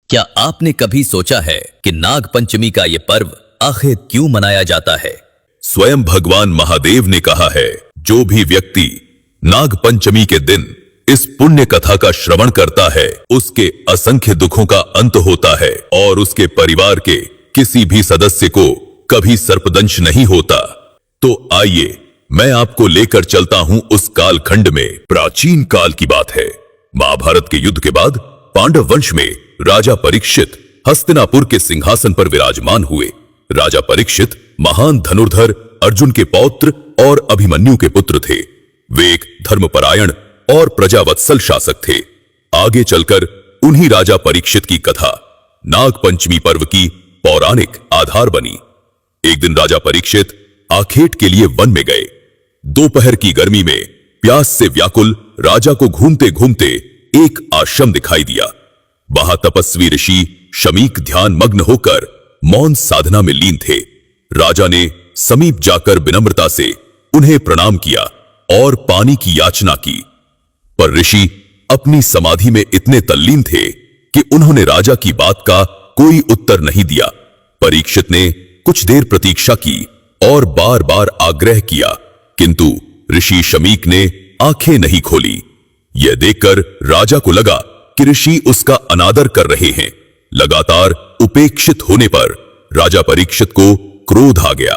क्या आपने कभी सोचा है कि नाग पंचमी का ये पर्व आखिर क्यों मनाया जाता है? स्वयं भगवान महादेव ने कहा है, जो भी व्यक्ति नाग पंचमी के दिन इस पुण्य कथा का श्रवण करता है, उसके असंख्य दुखों का अंत होता है और उसके परिवार के किसी भी सदस्य को कभी सर्पदंश नहीं होता। तो आइए मैं आपको लेकर चलता हूं उस कालखंड में। प्राचीन काल की बात है। महाभारत के युद्ध के बाद पांडव वंश में राजा परीक्षित हस्तिनापुर के सिंहासन पर विराजमान हुए। राजा परीक्षित महान धनुर्धर अर्जुन के पौत्र और अभिमन्यु के पुत्र थे। वे एक धर्मपरायण और प्रजावत्सल शासक थे। आगे चलकर उन्हीं राजा परीक्षित की कथा नाग पंचमी पर्व की पौराणिक आधार बनी। एक दिन राजा परीक्षित आखेट के लिए वन में गए। दोपहर की गर्मी में प्यास से व्याकुल राजा को घूमते घूमते एक आश्रम दिखाई दिया। वहां तपस्वी ऋषि शमीक ध्यान मग्न होकर मौन साधना में लीन थे। राजा ने समीप जाकर विनम्रता से उन्हें प्रणाम किया और पानी की याचना की, पर ऋषि अपनी समाधि में इतने तल्लीन थे कि उन्होंने राजा की बात का कोई उत्तर नहीं दिया। परीक्षित ने कुछ देर प्रतीक्षा की और बार बार आग्रह किया, किंतु ऋषि शमीक ने आंखें नहीं खोली। यह देखकर राजा को लगा कि ऋषि उसका अनादर कर रहे हैं। लगातार उपेक्षित होने पर राजा परीक्षित को क्रोध आ गया।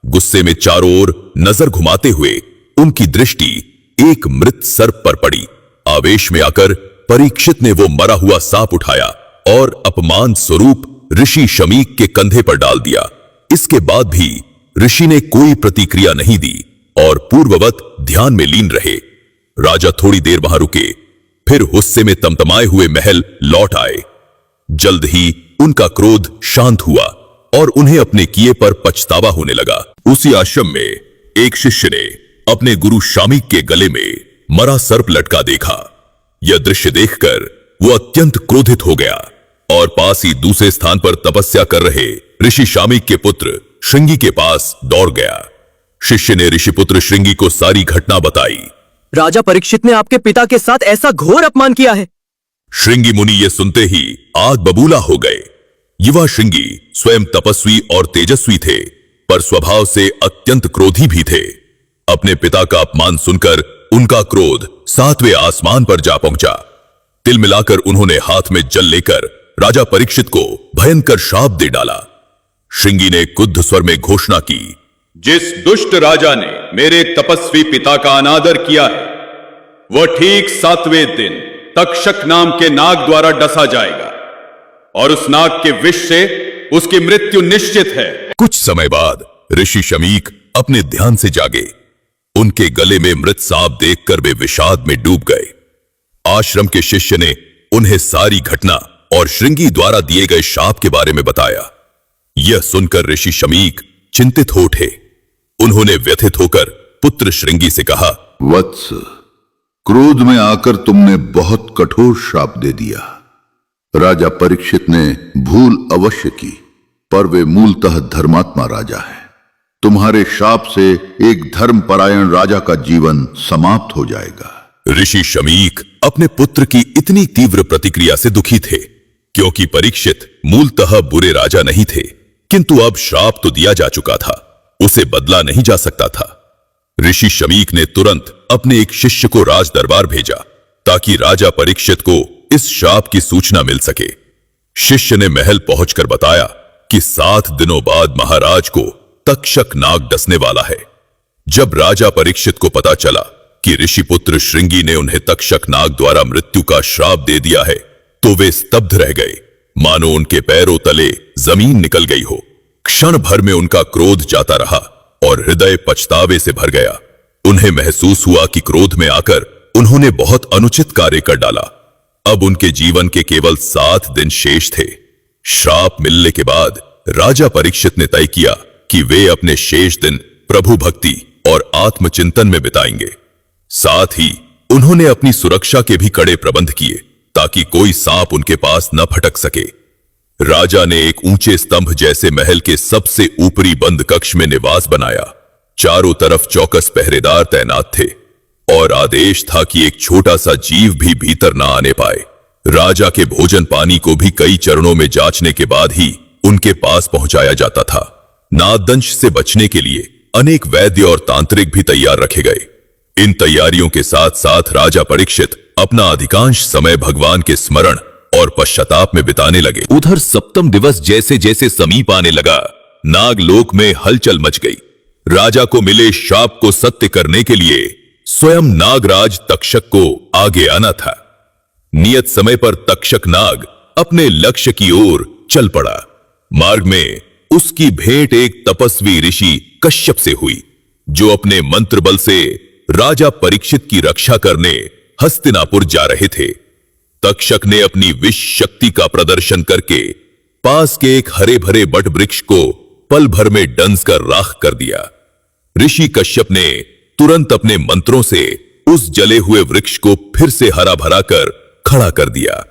गुस्से में चारों ओर नजर घुमाते हुए उनकी दृष्टि एक मृत सर्प पर पड़ी। आवेश में आकर परीक्षित ने वो मरा हुआ सांप उठाया और अपमान स्वरूप ऋषि शमीक के कंधे पर डाल दिया। इसके बाद भी ऋषि ने कोई प्रतिक्रिया नहीं दी और पूर्ववत ध्यान में लीन रहे। राजा थोड़ी देर वहां रुके, फिर गुस्से में तमतमाए हुए महल लौट आए। जल्द ही उनका क्रोध शांत हुआ और उन्हें अपने किए पर पछतावा होने लगा। उसी आश्रम में एक शिष्य ने अपने गुरु शामीक के गले में मरा सर्प लटका देखा। यह दृश्य देखकर वो अत्यंत क्रोधित हो गया और पास ही दूसरे स्थान पर तपस्या कर रहे ऋषि शामीक के पुत्र श्रृंगी के पास दौड़ गया। शिष्य ने ऋषिपुत्र श्रृंगी को सारी घटना बताई। राजा परीक्षित ने आपके पिता के साथ ऐसा घोर अपमान किया है। श्रृंगी मुनि ये सुनते ही आग बबूला हो गए। युवा श्रृंगी स्वयं तपस्वी और तेजस्वी थे, पर स्वभाव से अत्यंत क्रोधी भी थे। अपने पिता का अपमान सुनकर उनका क्रोध 7वें आसमान पर जा पहुंचा। तिल मिलाकर उन्होंने हाथ में जल लेकर राजा परीक्षित को भयंकर शाप दे डाला। श्रृंगी ने क्रुद्ध स्वर में घोषणा की, जिस दुष्ट राजा ने मेरे तपस्वी पिता का अनादर किया है, वह ठीक 7वें दिन तक्षक नाम के नाग द्वारा डसा जाएगा और उस नाग के विष से उसकी मृत्यु निश्चित है। कुछ समय बाद ऋषि शमीक अपने ध्यान से जागे। उनके गले में मृत सांप देखकर वे विषाद में डूब गए। आश्रम के शिष्य ने उन्हें सारी घटना और श्रृंगी द्वारा दिए गए शाप के बारे में बताया। यह सुनकर ऋषि शमीक चिंतित हो उठे। उन्होंने व्यथित होकर पुत्र श्रृंगी से कहा, वत्स, क्रोध में आकर तुमने बहुत कठोर श्राप दे दिया। राजा परीक्षित ने भूल अवश्य की, पर वे मूलतः धर्मात्मा राजा है। तुम्हारे शाप से एक धर्मपरायण राजा का जीवन समाप्त हो जाएगा। ऋषि शमीक अपने पुत्र की इतनी तीव्र प्रतिक्रिया से दुखी थे, क्योंकि परीक्षित मूलतः बुरे राजा नहीं थे, किंतु अब श्राप तो दिया जा चुका था, उसे बदला नहीं जा सकता था। ऋषि शमीक ने तुरंत अपने एक शिष्य को राज दरबार भेजा ताकि राजा परीक्षित को इस शाप की सूचना मिल सके। शिष्य ने महल पहुंचकर बताया कि 7 दिनों बाद महाराज को तक्षक नाग डसने वाला है। जब राजा परीक्षित को पता चला कि ऋषिपुत्र श्रृंगी ने उन्हें तक्षक नाग द्वारा मृत्यु का श्राप दे दिया है, तो वे स्तब्ध रह गए, मानो उनके पैरों तले जमीन निकल गई हो। क्षण भर में उनका क्रोध जाता रहा और हृदय पछतावे से भर गया। उन्हें महसूस हुआ कि क्रोध में आकर उन्होंने बहुत अनुचित कार्य कर डाला। अब उनके जीवन के केवल 7 दिन शेष थे। श्राप मिलने के बाद राजा परीक्षित ने तय किया कि वे अपने शेष दिन प्रभु भक्ति और आत्मचिंतन में बिताएंगे। साथ ही उन्होंने अपनी सुरक्षा के भी कड़े प्रबंध किए ताकि कोई सांप उनके पास न फटक सके। राजा ने एक ऊंचे स्तंभ जैसे महल के सबसे ऊपरी बंद कक्ष में निवास बनाया। चारों तरफ चौकस पहरेदार तैनात थे और आदेश था कि एक छोटा सा जीव भी भीतर न आने पाए। राजा के भोजन पानी को भी कई चरणों में जांचने के बाद ही उनके पास पहुंचाया जाता था। नागदंश से बचने के लिए अनेक वैद्य और तांत्रिक भी तैयार रखे गए। इन तैयारियों के साथ साथ राजा परीक्षित अपना अधिकांश समय भगवान के स्मरण और पश्चाताप में बिताने लगे। उधर सप्तम दिवस जैसे जैसे समीप आने लगा, नागलोक में हलचल मच गई। राजा को मिले शाप को सत्य करने के लिए स्वयं नागराज तक्षक को आगे आना था। नियत समय पर तक्षक नाग अपने लक्ष्य की ओर चल पड़ा। मार्ग में उसकी भेंट एक तपस्वी ऋषि कश्यप से हुई, जो अपने मंत्र बल से राजा परीक्षित की रक्षा करने हस्तिनापुर जा रहे थे। तक्षक ने अपनी विश शक्ति का प्रदर्शन करके पास के एक हरे भरे बट वृक्ष को पल भर में डंस कर राख कर दिया। ऋषि कश्यप ने तुरंत अपने मंत्रों से उस जले हुए वृक्ष को फिर से हरा भरा कर खड़ा कर दिया।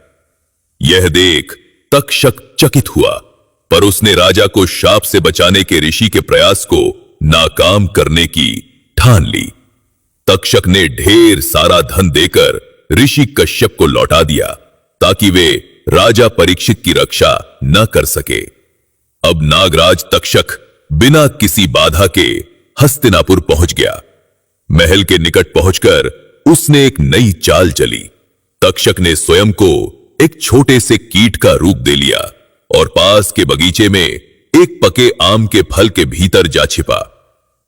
यह देख तक्षक चकित हुआ, पर उसने राजा को शाप से बचाने के ऋषि के प्रयास को नाकाम करने की ठान ली। तक्षक ने ढेर सारा धन देकर ऋषि कश्यप को लौटा दिया, ताकि वे राजा परीक्षित की रक्षा न कर सके। अब नागराज तक्षक बिना किसी बाधा के हस्तिनापुर पहुंच गया। महल के निकट पहुंचकर उसने एक नई चाल चली। तक्षक ने स्वयं को एक छोटे से कीट का रूप दे लिया और पास के बगीचे में एक पके आम के फल के भीतर जा छिपा।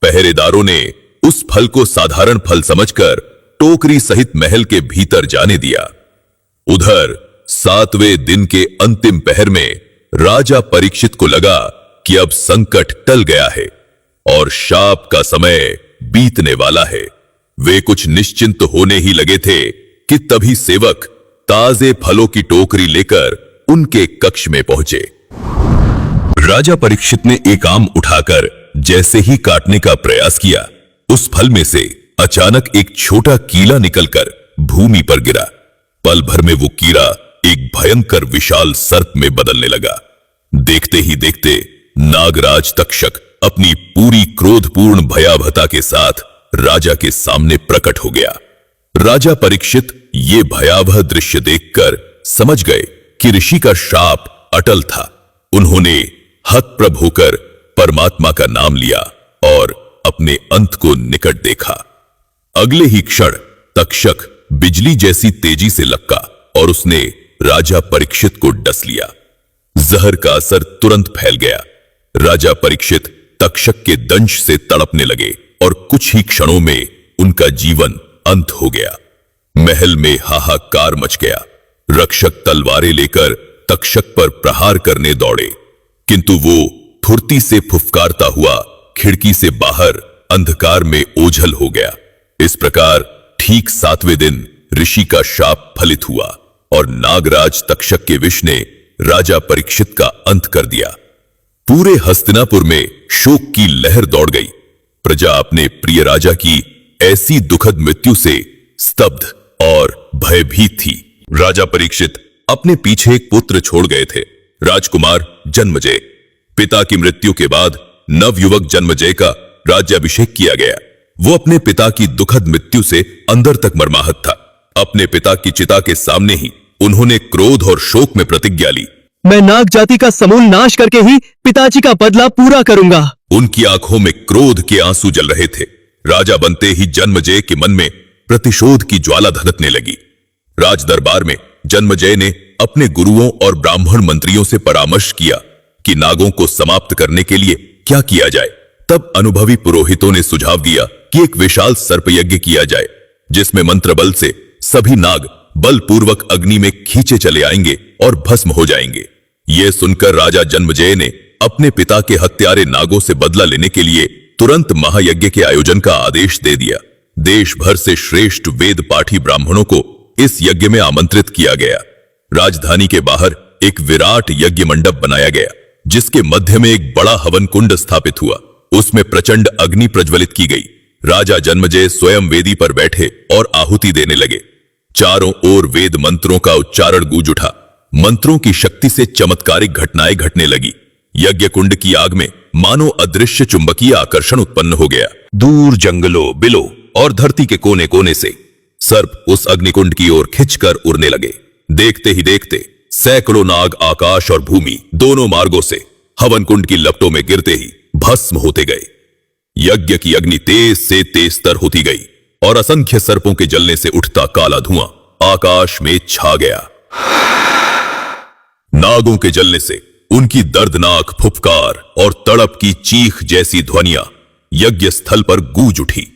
पहरेदारों ने उस फल को साधारण फल समझकर टोकरी सहित महल के भीतर जाने दिया। उधर 7वें दिन के अंतिम पहर में राजा परीक्षित को लगा कि अब संकट टल गया है और शाप का समय बीतने वाला है। वे कुछ निश्चिंत होने ही लगे थे कि तभी सेवक ताजे फलों की टोकरी लेकर उनके कक्ष में पहुंचे। राजा परीक्षित ने एक आम उठाकर जैसे ही काटने का प्रयास किया, उस फल में से अचानक एक छोटा कीड़ा निकलकर भूमि पर गिरा। पल भर में वो कीड़ा एक भयंकर विशाल सर्प में बदलने लगा। देखते ही देखते नागराज तक्षक अपनी पूरी क्रोधपूर्ण भयावहता के साथ राजा के सामने प्रकट हो गया। राजा परीक्षित ये भयावह दृश्य देखकर समझ गए कि ऋषि का शाप अटल था। उन्होंने हतप्रभ होकर परमात्मा का नाम लिया और अपने अंत को निकट देखा। अगले ही क्षण तक्षक बिजली जैसी तेजी से लपका और उसने राजा परीक्षित को डस लिया। जहर का असर तुरंत फैल गया। राजा परीक्षित तक्षक के दंश से तड़पने लगे और कुछ ही क्षणों में उनका जीवन अंत हो गया। महल में हाहाकार मच गया। रक्षक तलवारें लेकर तक्षक पर प्रहार करने दौड़े, किंतु वो फुर्ती से फुफकारता हुआ खिड़की से बाहर अंधकार में ओझल हो गया। इस प्रकार ठीक 7वें दिन ऋषि का शाप फलित हुआ और नागराज तक्षक के विष ने राजा परीक्षित का अंत कर दिया। पूरे हस्तिनापुर में शोक की लहर दौड़ गई। प्रजा अपने प्रिय राजा की ऐसी दुखद मृत्यु से स्तब्ध और भयभीत थी। राजा परीक्षित अपने पीछे एक पुत्र छोड़ गए थे, राजकुमार जन्मजय। पिता की मृत्यु के बाद नवयुवक जन्मजय का राज्याभिषेक किया गया। वो अपने पिता की दुखद मृत्यु से अंदर तक मर्माहत था। अपने पिता की चिता के सामने ही उन्होंने क्रोध और शोक में प्रतिज्ञा ली, मैं नाग जाति का समूल नाश करके ही पिताजी का बदला पूरा करूंगा। उनकी आंखों में क्रोध के आंसू जल रहे थे। राजा बनते ही जन्मजय के मन में प्रतिशोध की ज्वाला धधकने लगी। राज दरबार में जन्मजय ने अपने गुरुओं और ब्राह्मण मंत्रियों से परामर्श किया कि नागों को समाप्त करने के लिए क्या किया जाए। तब अनुभवी पुरोहितों ने सुझाव दिया कि एक विशाल सर्प यज्ञ किया जाए, जिसमें मंत्र बल से सभी नाग बलपूर्वक अग्नि में खींचे चले आएंगे और भस्म हो जाएंगे। यह सुनकर राजा जन्मजय ने अपने पिता के हत्यारे नागों से बदला लेने के लिए तुरंत महायज्ञ के आयोजन का आदेश दे दिया। देश भर से श्रेष्ठ वेद पाठी ब्राह्मणों को इस यज्ञ में आमंत्रित किया गया। राजधानी के बाहर एक विराट यज्ञ मंडप बनाया गया, जिसके मध्य में एक बड़ा हवन कुंड स्थापित हुआ। उसमें प्रचंड अग्नि प्रज्वलित की गई। राजा जन्मजय स्वयं वेदी पर बैठे और आहुति देने लगे। चारों ओर वेद मंत्रों का उच्चारण गूंज उठा। मंत्रों की शक्ति से चमत्कारिक घटनाएं घटने लगी। यज्ञ कुंड की आग में मानो अदृश्य चुंबकीय आकर्षण उत्पन्न हो गया। दूर जंगलों, बिलों और धरती के कोने कोने से सर्प उस अग्निकुंड की ओर खिंचकर उड़ने लगे। देखते ही देखते सैकड़ों नाग आकाश और भूमि दोनों मार्गों से हवन कुंड की लपटों में गिरते ही भस्म होते गए। यज्ञ की अग्नि तेज से तेजतर होती गई और असंख्य सर्पों के जलने से उठता काला धुआं आकाश में छा गया। नागों के जलने से उनकी दर्दनाक फुफकार और तड़प की चीख जैसी ध्वनियां यज्ञ स्थल पर गूंज उठी,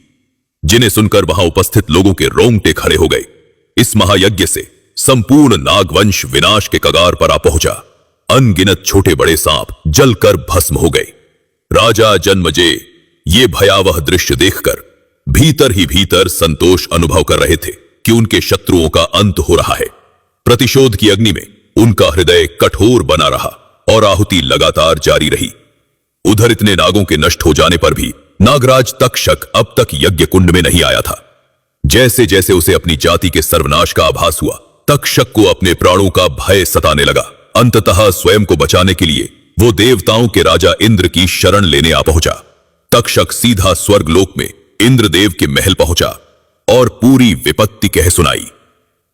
जिन्हें सुनकर वहां उपस्थित लोगों के रोंगटे खड़े हो गए। इस महायज्ञ से संपूर्ण नागवंश विनाश के कगार पर आ पहुंचा। अनगिनत छोटे बड़े सांप जलकर भस्म हो गए। राजा जन्मजेय ये भयावह दृश्य देखकर भीतर ही भीतर संतोष अनुभव कर रहे थे कि उनके शत्रुओं का अंत हो रहा है। प्रतिशोध की अग्नि में उनका हृदय कठोर बना रहा और आहुति लगातार जारी रही। उधर इतने नागों के नष्ट हो जाने पर भी नागराज तक्षक अब तक यज्ञ कुंड में नहीं आया था। जैसे जैसे उसे अपनी जाति के सर्वनाश का आभास हुआ, तक्षक को अपने प्राणों का भय सताने लगा। अंततः स्वयं को बचाने के लिए वो देवताओं के राजा इंद्र की शरण लेने आ पहुंचा। तक्षक सीधा स्वर्गलोक में इंद्रदेव के महल पहुंचा और पूरी विपत्ति कह सुनाई।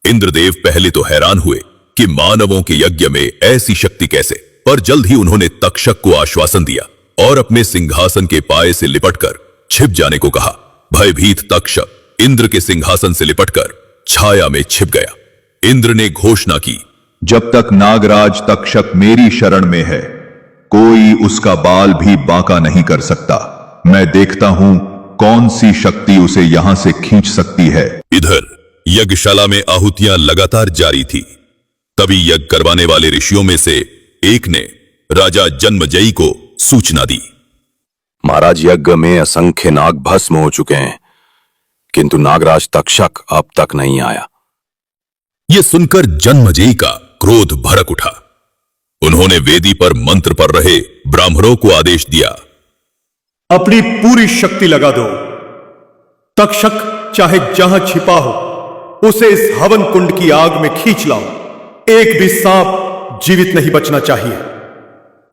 इंद्रदेव पहले तो हैरान हुए कि मानवों के यज्ञ में ऐसी शक्ति कैसे, पर जल्द ही उन्होंने तक्षक को आश्वासन दिया और अपने सिंहासन के पाए से लिपटकर छिप जाने को कहा। भयभीत तक्षक इंद्र के सिंहासन से लिपटकर छाया में छिप गया। इंद्र ने घोषणा की, जब तक नागराज तक्षक मेरी शरण में है, कोई उसका बाल भी बांका नहीं कर सकता। मैं देखता हूं कौन सी शक्ति उसे यहां से खींच सकती है। इधर यज्ञशाला में आहुतियां लगातार जारी थी। तभी यज्ञ करवाने वाले ऋषियों में से एक ने राजा जन्मजयी को सूचना दी। महाराज, यज्ञ में असंख्य नाग भस्म हो चुके हैं, किंतु नागराज तक्षक अब तक नहीं आया। यह सुनकर जन्मजयी का क्रोध भड़क उठा। उन्होंने वेदी पर मंत्र पढ़ रहे ब्राह्मणों को आदेश दिया, अपनी पूरी शक्ति लगा दो। तक्षक चाहे जहां छिपा हो, उसे इस हवन कुंड की आग में खींच लाओ। एक भी सांप जीवित नहीं बचना चाहिए।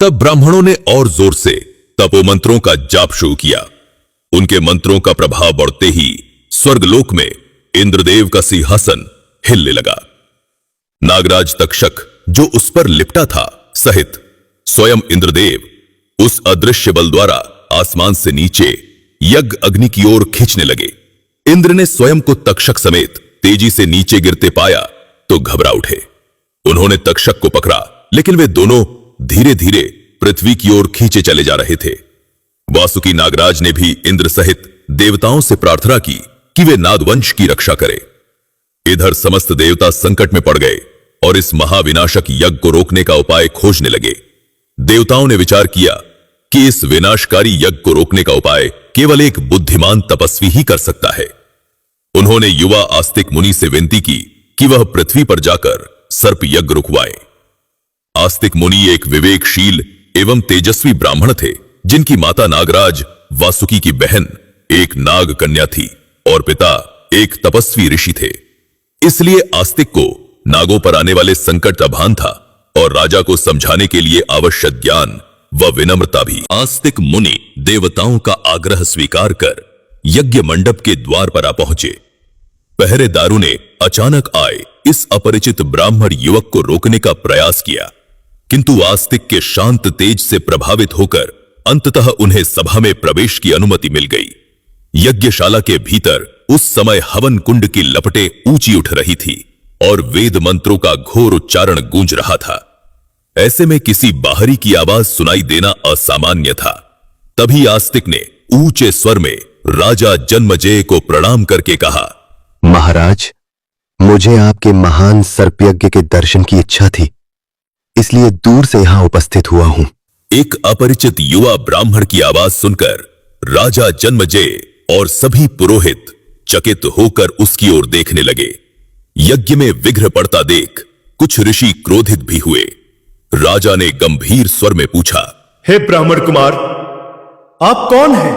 तब ब्राह्मणों ने और जोर से तपोमंत्रों का जाप शुरू किया। उनके मंत्रों का प्रभाव बढ़ते ही स्वर्गलोक में इंद्रदेव का सिंहासन हिलने लगा। नागराज तक्षक जो उस पर लिपटा था सहित स्वयं इंद्रदेव उस अदृश्य बल द्वारा आसमान से नीचे यज्ञ अग्नि की ओर खींचने लगे। इंद्र ने स्वयं को तक्षक समेत तेजी से नीचे गिरते पाया तो घबरा उठे। उन्होंने तक्षक को पकड़ा, लेकिन वे दोनों धीरे धीरे पृथ्वी की ओर खींचे चले जा रहे थे। वासुकी नागराज ने भी इंद्र सहित देवताओं से प्रार्थना की कि वे नागवंश की रक्षा करें। इधर समस्त देवता संकट में पड़ गए और इस महाविनाशक यज्ञ को रोकने का उपाय खोजने लगे। देवताओं ने विचार किया कि इस विनाशकारी यज्ञ को रोकने का उपाय केवल एक बुद्धिमान तपस्वी ही कर सकता है। उन्होंने युवा आस्तिक मुनि से विनती की कि वह पृथ्वी पर जाकर सर्प यज्ञ रुकवाए। आस्तिक मुनि एक विवेकशील एवं तेजस्वी ब्राह्मण थे, जिनकी माता नागराज वासुकी की बहन एक नाग कन्या थी और पिता एक तपस्वी ऋषि थे। इसलिए आस्तिक को नागों पर आने वाले संकट का भान था और राजा को समझाने के लिए आवश्यक ज्ञान व विनम्रता भी। आस्तिक मुनि देवताओं का आग्रह स्वीकार कर यज्ञ मंडप के द्वार पर आ पहुंचे। पहरेदारों ने अचानक आए इस अपरिचित ब्राह्मण युवक को रोकने का प्रयास किया, किंतु आस्तिक के शांत तेज से प्रभावित होकर अंततः उन्हें सभा में प्रवेश की अनुमति मिल गई। यज्ञशाला के भीतर उस समय हवन कुंड की लपटें ऊंची उठ रही थी और वेद मंत्रों का घोर उच्चारण गूंज रहा था। ऐसे में किसी बाहरी की आवाज सुनाई देना असामान्य था। तभी आस्तिक ने ऊंचे स्वर में राजा जन्मजेय को प्रणाम करके कहा, महाराज, मुझे आपके महान सर्पयज्ञ के दर्शन की इच्छा थी, इसलिए दूर से यहां उपस्थित हुआ हूं। एक अपरिचित युवा ब्राह्मण की आवाज सुनकर राजा जन्मजेय और सभी पुरोहित चकित होकर उसकी ओर देखने लगे। यज्ञ में विघ्न पड़ता देख कुछ ऋषि क्रोधित भी हुए। राजा ने गंभीर स्वर में पूछा, हे ब्राह्मण कुमार, आप कौन हैं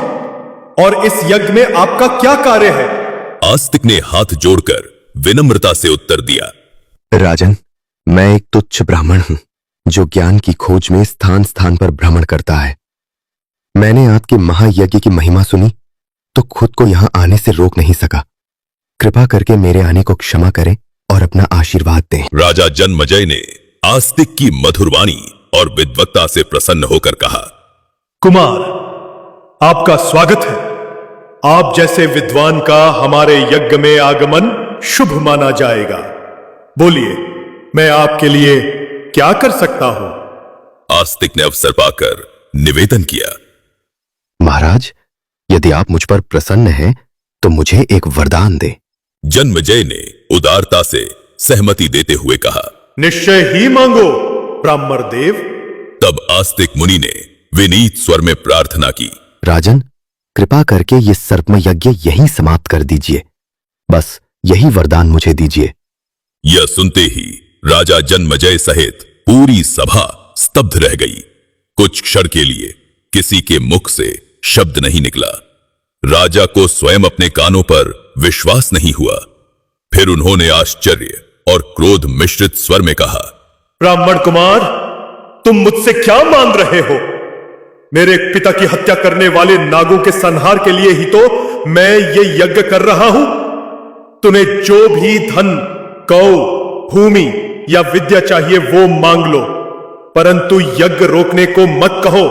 और इस यज्ञ में आपका क्या कार्य है? आस्तिक ने हाथ जोड़कर विनम्रता से उत्तर दिया, राजन, मैं एक तुच्छ ब्राह्मण हूं जो ज्ञान की खोज में स्थान स्थान पर भ्रमण करता है। मैंने आपके महायज्ञ की महिमा सुनी तो खुद को यहां आने से रोक नहीं सका। कृपा करके मेरे आने को क्षमा करें और अपना आशीर्वाद दें। राजा जन्मजय ने आस्तिक की मधुर वाणी और विद्वत्ता से प्रसन्न होकर कहा, कुमार, आपका स्वागत है। आप जैसे विद्वान का हमारे यज्ञ में आगमन शुभ माना जाएगा। बोलिए, मैं आपके लिए क्या कर सकता हूं? आस्तिक ने अवसर पाकर निवेदन किया, महाराज, यदि आप मुझ पर प्रसन्न हैं तो मुझे एक वरदान दें। जन्मजय ने उदारता से सहमति देते हुए कहा, निश्चय ही मांगो ब्राह्मण देव। तब आस्तिक मुनि ने विनीत स्वर में प्रार्थना की, राजन, कृपा करके ये सर्पम यज्ञ यहीं समाप्त कर दीजिए। बस यही वरदान मुझे दीजिए। यह सुनते ही राजा जन्मजय सहित पूरी सभा स्तब्ध रह गई। कुछ क्षण के लिए किसी के मुख से शब्द नहीं निकला। राजा को स्वयं अपने कानों पर विश्वास नहीं हुआ। फिर उन्होंने आश्चर्य और क्रोध मिश्रित स्वर में कहा, ब्राह्मण कुमार, तुम मुझसे क्या मांग रहे हो? मेरे पिता की हत्या करने वाले नागों के संहार के लिए ही तो मैं ये यज्ञ कर रहा हूं। तुम्हें जो भी धन, गौ, भूमि या विद्या चाहिए वो मांग लो, परंतु यज्ञ रोकने को मत कहो।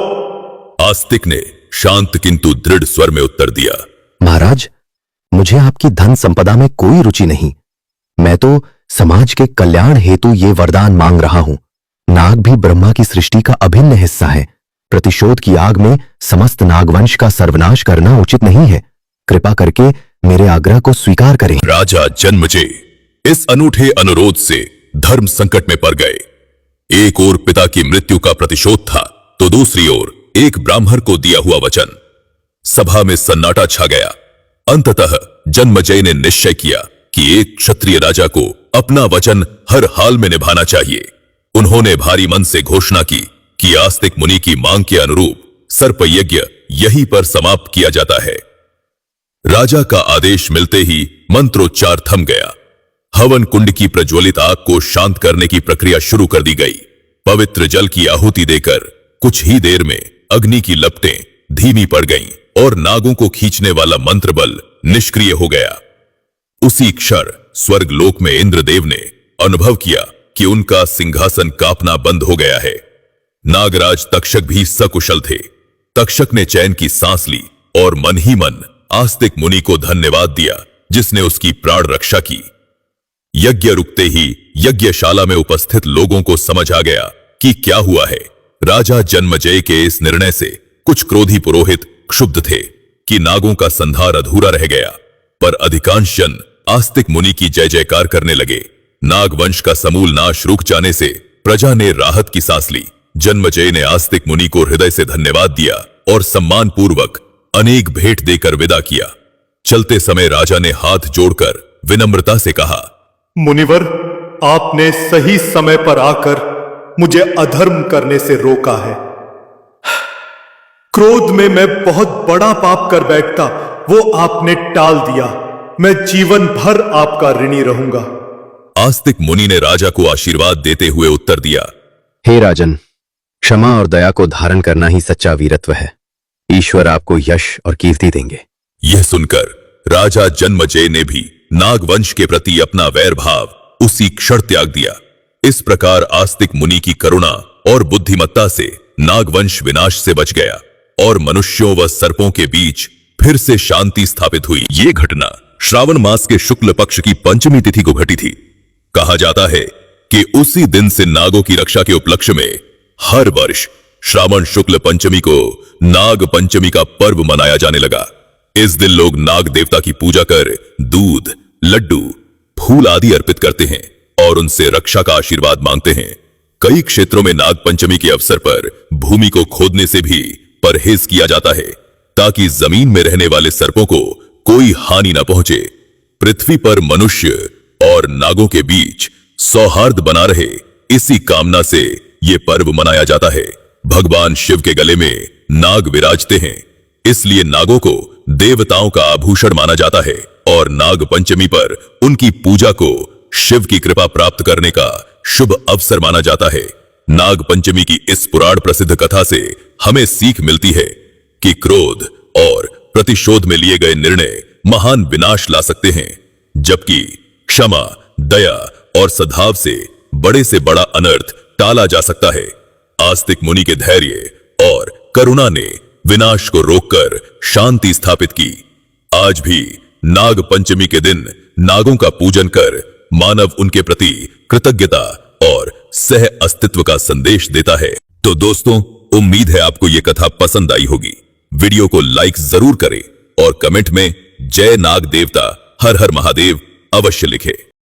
आस्तिक ने शांत किंतु दृढ़ स्वर में उत्तर दिया, महाराज, मुझे आपकी धन संपदा में कोई रुचि नहीं। मैं तो समाज के कल्याण हेतु ये वरदान मांग रहा हूं। नाग भी ब्रह्मा की सृष्टि का अभिन्न हिस्सा है। प्रतिशोध की आग में समस्त नागवंश का सर्वनाश करना उचित नहीं है। कृपा करके मेरे आग्रह को स्वीकार करें। राजा जन्मजय इस अनूठे अनुरोध से धर्म संकट में पड़ गए। एक ओर पिता की मृत्यु का प्रतिशोध था, तो दूसरी ओर एक ब्राह्मण को दिया हुआ वचन। सभा में सन्नाटा छा गया। अंततः जन्मजय ने निश्चय किया कि एक क्षत्रिय राजा को अपना वचन हर हाल में निभाना चाहिए। उन्होंने भारी मन से घोषणा की कि आस्तिक मुनि की मांग के अनुरूप सर्प यज्ञ यहीं पर समाप्त किया जाता है। राजा का आदेश मिलते ही मंत्रोच्चार थम गया। हवन कुंड की प्रज्वलित आग को शांत करने की प्रक्रिया शुरू कर दी गई। पवित्र जल की आहुति देकर कुछ ही देर में अग्नि की लपटें धीमी पड़ गईं और नागों को खींचने वाला मंत्र बल निष्क्रिय हो गया। उसी क्षण स्वर्गलोक में इंद्रदेव ने अनुभव किया कि उनका सिंहासन कांपना बंद हो गया है। नागराज तक्षक भी सकुशल थे। तक्षक ने चैन की सांस ली और मन ही मन आस्तिक मुनि को धन्यवाद दिया, जिसने उसकी प्राण रक्षा की। यज्ञ रुकते ही यज्ञशाला में उपस्थित लोगों को समझ आ गया कि क्या हुआ है। राजा जन्मजय के इस निर्णय से कुछ क्रोधी पुरोहित क्षुब्ध थे कि नागों का संहार अधूरा रह गया, पर अधिकांश जन आस्तिक मुनि की जय जयकार करने लगे। नागवंश का समूल नाश रुक जाने से प्रजा ने राहत की सांस ली। जन्मजय ने आस्तिक मुनि को हृदय से धन्यवाद दिया और सम्मान पूर्वक अनेक भेंट देकर विदा किया। चलते समय राजा ने हाथ जोड़कर विनम्रता से कहा, मुनिवर, आपने सही समय पर आकर मुझे अधर्म करने से रोका है। क्रोध में मैं बहुत बड़ा पाप कर बैठता, वो आपने टाल दिया। मैं जीवन भर आपका ऋणी रहूंगा। आस्तिक मुनि ने राजा को आशीर्वाद देते हुए उत्तर दिया, हे राजन, क्षमा और दया को धारण करना ही सच्चा वीरत्व है। ईश्वर आपको यश और कीर्ति देंगे। यह सुनकर राजा जन्मजय ने भी नागवंश के प्रति अपना वैर भाव उसी क्षण त्याग दिया। इस प्रकार आस्तिक मुनि की करुणा और बुद्धिमत्ता से नागवंश विनाश से बच गया और मनुष्यों व सर्पों के बीच फिर से शांति स्थापित हुई। ये घटना श्रावण मास के शुक्ल पक्ष की पंचमी तिथि को घटी थी। कहा जाता है कि उसी दिन से नागों की रक्षा के उपलक्ष्य में हर वर्ष श्रावण शुक्ल पंचमी को नाग पंचमी का पर्व मनाया जाने लगा। इस दिन लोग नाग देवता की पूजा कर दूध, लड्डू, फूल आदि अर्पित करते हैं और उनसे रक्षा का आशीर्वाद मांगते हैं। कई क्षेत्रों में नाग पंचमी के अवसर पर भूमि को खोदने से भी परहेज किया जाता है, ताकि जमीन में रहने वाले सर्पों को कोई हानि न पहुंचे। पृथ्वी पर मनुष्य और नागों के बीच सौहार्द बना रहे, इसी कामना से ये पर्व मनाया जाता है। भगवान शिव के गले में नाग विराजते हैं, इसलिए नागों को देवताओं का आभूषण माना जाता है और नाग पंचमी पर उनकी पूजा को शिव की कृपा प्राप्त करने का शुभ अवसर माना जाता है। नाग पंचमी की इस पुराण प्रसिद्ध कथा से हमें सीख मिलती है कि क्रोध और प्रतिशोध में लिए गए निर्णय महान विनाश ला सकते हैं, जबकि क्षमा, दया और सद्भाव से बड़ा अनर्थ टाला जा सकता है। आस्तिक मुनि के धैर्य और करुणा ने विनाश को रोककर शांति स्थापित की। आज भी नाग पंचमी के दिन नागों का पूजन कर मानव उनके प्रति कृतज्ञता और सह अस्तित्व का संदेश देता है। तो दोस्तों, उम्मीद है आपको यह कथा पसंद आई होगी। वीडियो को लाइक जरूर करें और कमेंट में जय नाग देवता हर हर महादेव अवश्य लिखें।